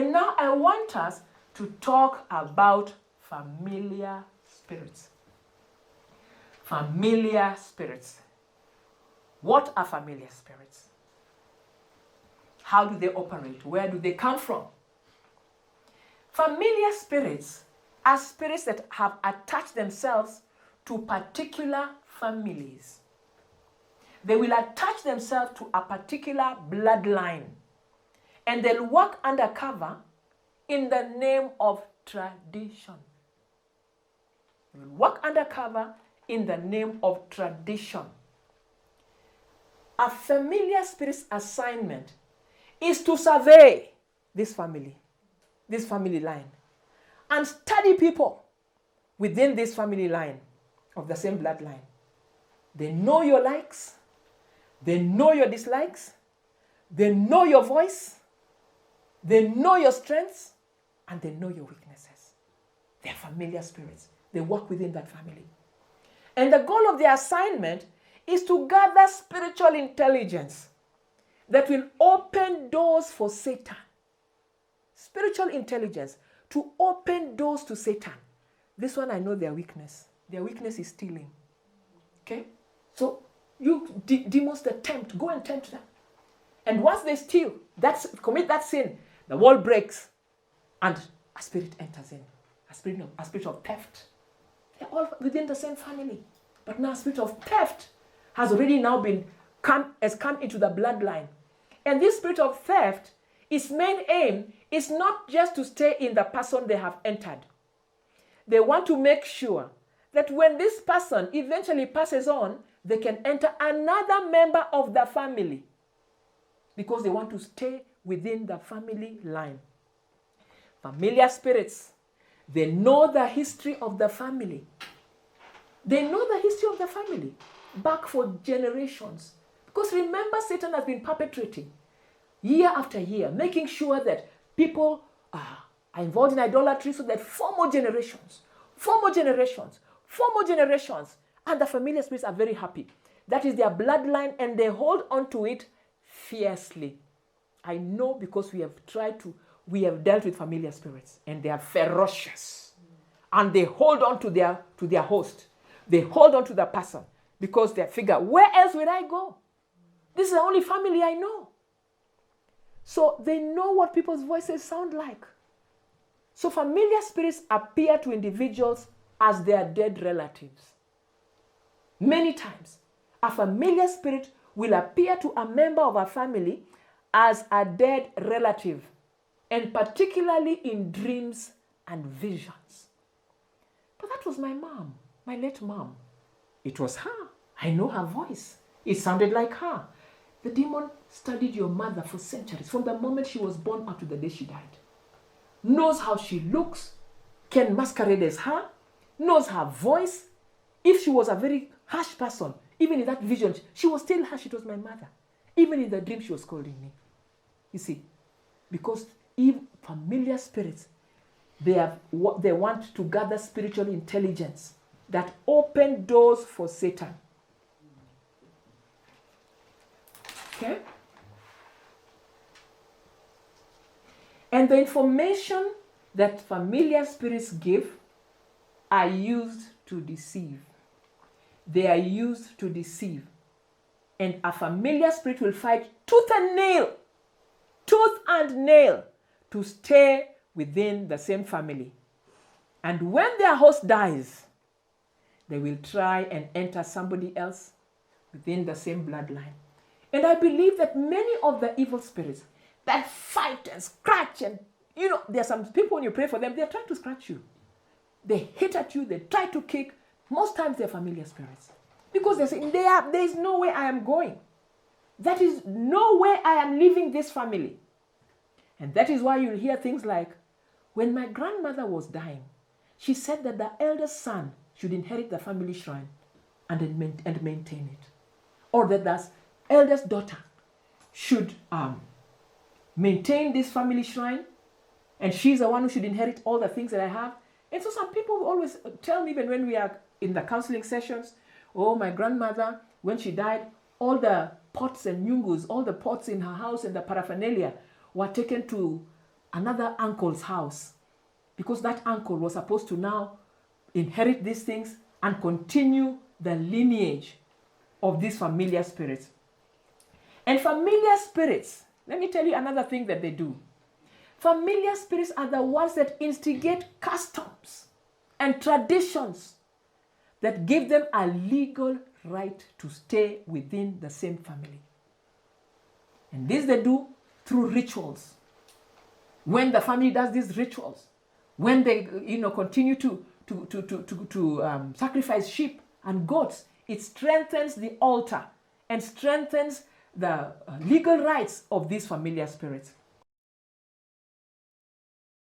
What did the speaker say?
And now I want us to talk about familiar spirits. Familiar spirits. What are familiar spirits? How do they operate? Where do they come from? Familiar spirits are spirits that have attached themselves to particular families. They will attach themselves to a particular bloodline, and they'll work undercover in the name of tradition. They will work undercover in the name of tradition. A familiar spirit's assignment is to survey this family line, and study people within this family line of the same bloodline. They know your likes, they know your dislikes, they know your voice, they know your strengths, and they know your weaknesses. They are familiar spirits. They work within that family. And the goal of their assignment is to gather spiritual intelligence that will open doors for Satan. Spiritual intelligence to open doors to Satan. This one I know their weakness. Their weakness is stealing. Okay? So you demons that tempt, go and tempt them. And once they steal, commit that sin, the wall breaks and a spirit enters in. A spirit of theft. They're all within the same family. But now a spirit of theft has already now come into the bloodline. And this spirit of theft, its main aim is not just to stay in the person they have entered. They want to make sure that when this person eventually passes on, they can enter another member of the family, because they want to stay within the family line. Familiar spirits, they know the history of the family. They know the history of the family back for generations. Because remember, Satan has been perpetrating year after year, making sure that people are involved in idolatry, so that 4 more generations, and the familiar spirits are very happy. That is their bloodline, and they hold on to it fiercely. I know, because we have dealt with familiar spirits, and they are ferocious. And they hold on to their host. They hold on to the person, because they figure, where else will I go? This is the only family I know. So they know what people's voices sound like. So familiar spirits appear to individuals as their dead relatives. Many times, a familiar spirit will appear to a member of a family as a dead relative, and particularly in dreams and visions. But that was my mom, my late mom. It was her. I know her voice. It sounded like her. The demon studied your mother for centuries, from the moment she was born up to the day she died. Knows how she looks, can masquerade as her, knows her voice. If she was a very harsh person, even in that vision, she was still harsh. It was my mother. Even in the dream, she was scolding me. You see, because even familiar spirits, they want to gather spiritual intelligence that open doors for Satan. Okay? And the information that familiar spirits give are used to deceive. They are used to deceive. And a familiar spirit will fight tooth and nail to stay within the same family. And when their host dies, they will try and enter somebody else within the same bloodline. And I believe that many of the evil spirits that fight and scratch, and there are some people, when you pray for them, they're trying to scratch you. They hit at you, they try to kick. Most times they're familiar spirits. Because they're saying, there is no way I am going. That is no way I am leaving this family. And that is why you'll hear things like, when my grandmother was dying, she said that the eldest son should inherit the family shrine and maintain it. Or that the eldest daughter should maintain this family shrine, and she's the one who should inherit all the things that I have. And so some people always tell me, even when we are in the counseling sessions, oh, my grandmother, when she died, all the pots and nyungus, all the pots in her house and the paraphernalia were taken to another uncle's house, because that uncle was supposed to now inherit these things and continue the lineage of these familiar spirits. And familiar spirits, let me tell you another thing that they do. Familiar spirits are the ones that instigate customs and traditions that give them a legal right to stay within the same family. And this they do through rituals. When the family does these rituals, when they continue to sacrifice sheep and goats, it strengthens the altar and strengthens the legal rights of these familiar spirits.